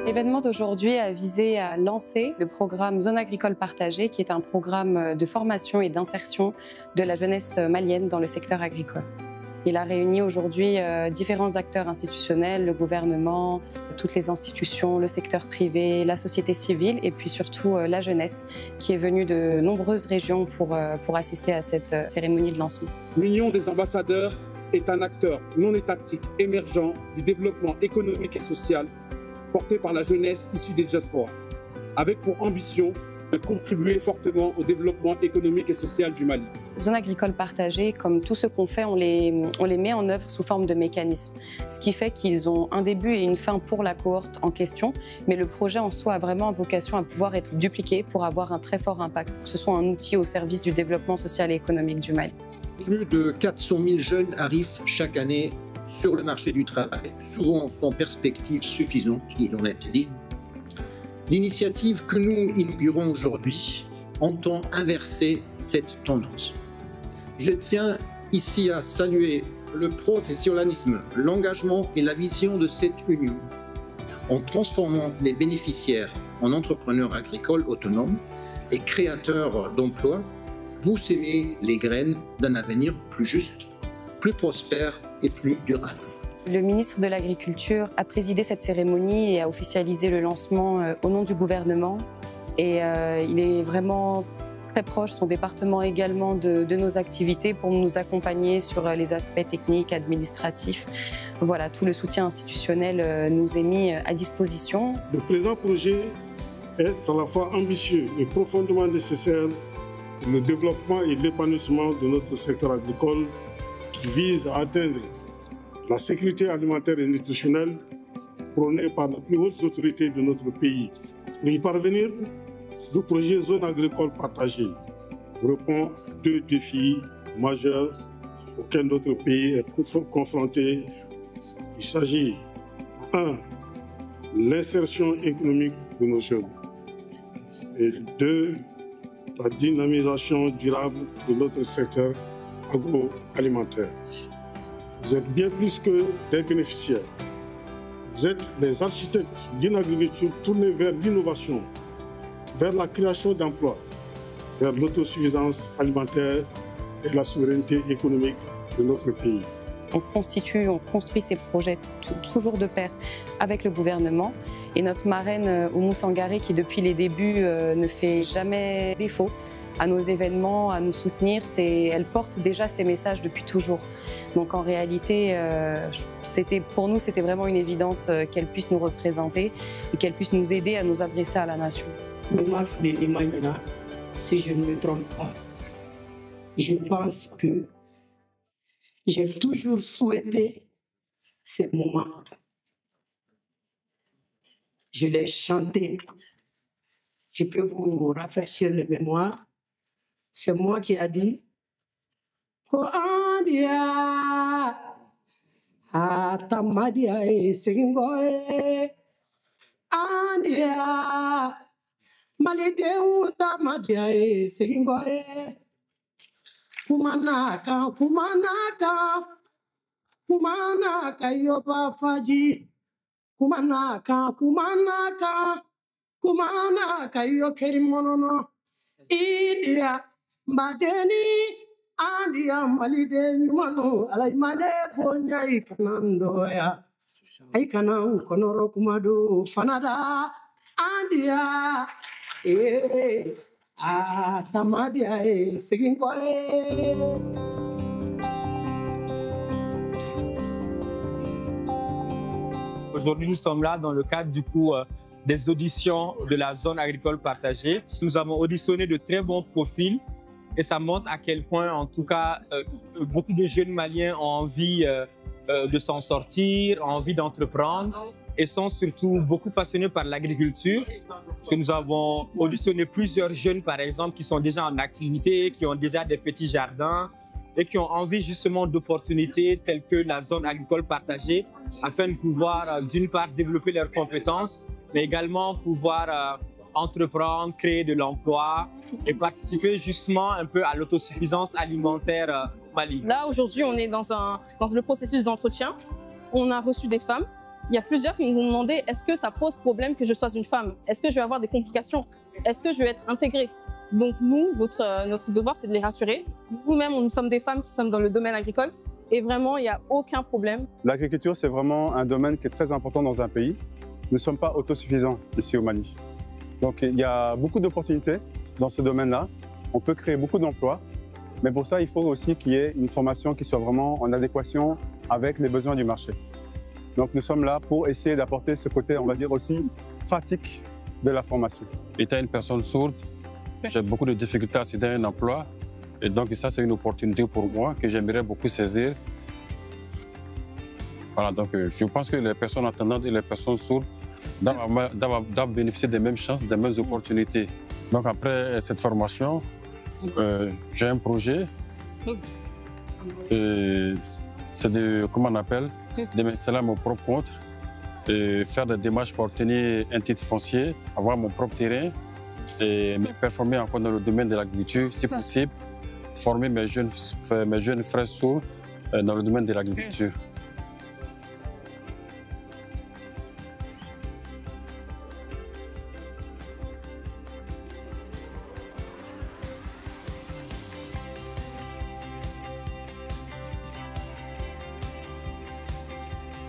L'événement d'aujourd'hui a visé à lancer le programme Zone agricole partagée, qui est un programme de formation et d'insertion de la jeunesse malienne dans le secteur agricole. Il a réuni aujourd'hui différents acteurs institutionnels, le gouvernement, toutes les institutions, le secteur privé, la société civile et puis surtout la jeunesse qui est venue de nombreuses régions pour assister à cette cérémonie de lancement. L'Union des ambassadeurs est un acteur non étatique émergent du développement économique et social porté par la jeunesse issue des diasporas, avec pour ambition de contribuer fortement au développement économique et social du Mali. Zone agricole partagée, comme tout ce qu'on fait, on les met en œuvre sous forme de mécanismes. Ce qui fait qu'ils ont un début et une fin pour la cohorte en question, mais le projet en soi a vraiment vocation à pouvoir être dupliqué pour avoir un très fort impact, que ce soit un outil au service du développement social et économique du Mali. Plus de 400 000 jeunes arrivent chaque année sur le marché du travail, souvent sans perspective suffisante, il en a été dit. L'initiative que nous inaugurons aujourd'hui entend inverser cette tendance. Je tiens ici à saluer le professionnalisme, l'engagement et la vision de cette union en transformant les bénéficiaires en entrepreneurs agricoles autonomes et créateurs d'emplois. Vous sémez les graines d'un avenir plus juste, plus prospère et plus durable. Le ministre de l'Agriculture a présidé cette cérémonie et a officialisé le lancement au nom du gouvernement. Et il est vraiment très proche, son département également, de nos activités pour nous accompagner sur les aspects techniques, administratifs. Voilà, tout le soutien institutionnel nous est mis à disposition. Le présent projet est à la fois ambitieux et profondément nécessaire pour le développement et l'épanouissement de notre secteur agricole qui vise à atteindre la sécurité alimentaire et nutritionnelle prônée par les plus hautes autorités de notre pays. Pour y parvenir, le projet Zone agricole partagée répond à deux défis majeurs auxquels notre pays est confronté. Il s'agit, 1. L'insertion économique de nos jeunes et 2. La dynamisation durable de notre secteur agroalimentaire. Vous êtes bien plus que des bénéficiaires. Vous êtes des architectes d'une agriculture tournée vers l'innovation, vers la création d'emplois, vers l'autosuffisance alimentaire et la souveraineté économique de notre pays. On construit ces projets toujours de pair avec le gouvernement. Et notre marraine Oumou Sangaré, qui depuis les débuts ne fait jamais défaut à nos événements, à nous soutenir, elle porte déjà ces messages depuis toujours. Donc en réalité, pour nous, c'était vraiment une évidence qu'elle puisse nous représenter et qu'elle puisse nous aider à nous adresser à la nation. Si je ne me trompe pas, je pense que j'ai toujours souhaité ce moment. Je l'ai chanté. Je peux vous rafraîchir la mémoire. C'est moi qui ai dit Ko andia atamadia esingoe andia malideu tamadia esingoe kumanaka yoba faji kumanaka yo kerimonono idia Badeni andia malide nyumano alaimale ponya ikanandoya aikanang konoro kumadu fanada andia tamadia seginko Aujourd'hui, nous sommes là dans le cadre du coup des auditions de la zone agricole partagée. Nous avons auditionné de très bons profils. Et ça montre à quel point, en tout cas, beaucoup de jeunes Maliens ont envie de s'en sortir, ont envie d'entreprendre et sont surtout beaucoup passionnés par l'agriculture. Parce que nous avons auditionné plusieurs jeunes, par exemple, qui sont déjà en activité, qui ont déjà des petits jardins et qui ont envie justement d'opportunités telles que la zone agricole partagée afin de pouvoir, d'une part, développer leurs compétences, mais également pouvoir entreprendre, créer de l'emploi et participer justement un peu à l'autosuffisance alimentaire au Mali. Là, aujourd'hui, on est dans le processus d'entretien. On a reçu des femmes. Il y a plusieurs qui nous ont demandé est-ce que ça pose problème que je sois une femme? Est-ce que je vais avoir des complications? Est-ce que je vais être intégrée? Donc nous, notre devoir, c'est de les rassurer. Nous-mêmes, nous sommes des femmes qui sommes dans le domaine agricole et vraiment, il n'y a aucun problème. L'agriculture, c'est vraiment un domaine qui est très important dans un pays. Nous ne sommes pas autosuffisants ici au Mali. Donc il y a beaucoup d'opportunités dans ce domaine-là. On peut créer beaucoup d'emplois, mais pour ça, il faut aussi qu'il y ait une formation qui soit vraiment en adéquation avec les besoins du marché. Donc nous sommes là pour essayer d'apporter ce côté, on va dire aussi, pratique de la formation. Étant une personne sourde, j'ai beaucoup de difficultés à accéder à un emploi. Et donc ça, c'est une opportunité pour moi que j'aimerais beaucoup saisir. Voilà, donc je pense que les personnes entendantes et les personnes sourdes doivent bénéficier des mêmes chances, des mêmes opportunités. Donc après cette formation, j'ai un projet. C'est de, comment on appelle, de m'installer à mon propre compte, et faire des démarches pour obtenir un titre foncier, avoir mon propre terrain et me performer encore dans le domaine de l'agriculture, si possible, former mes jeunes frères sourds dans le domaine de l'agriculture.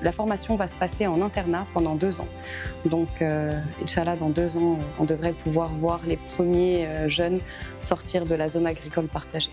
La formation va se passer en internat pendant 2 ans. Donc, Inch'Allah, dans 2 ans, on devrait pouvoir voir les premiers jeunes sortir de la zone agricole partagée.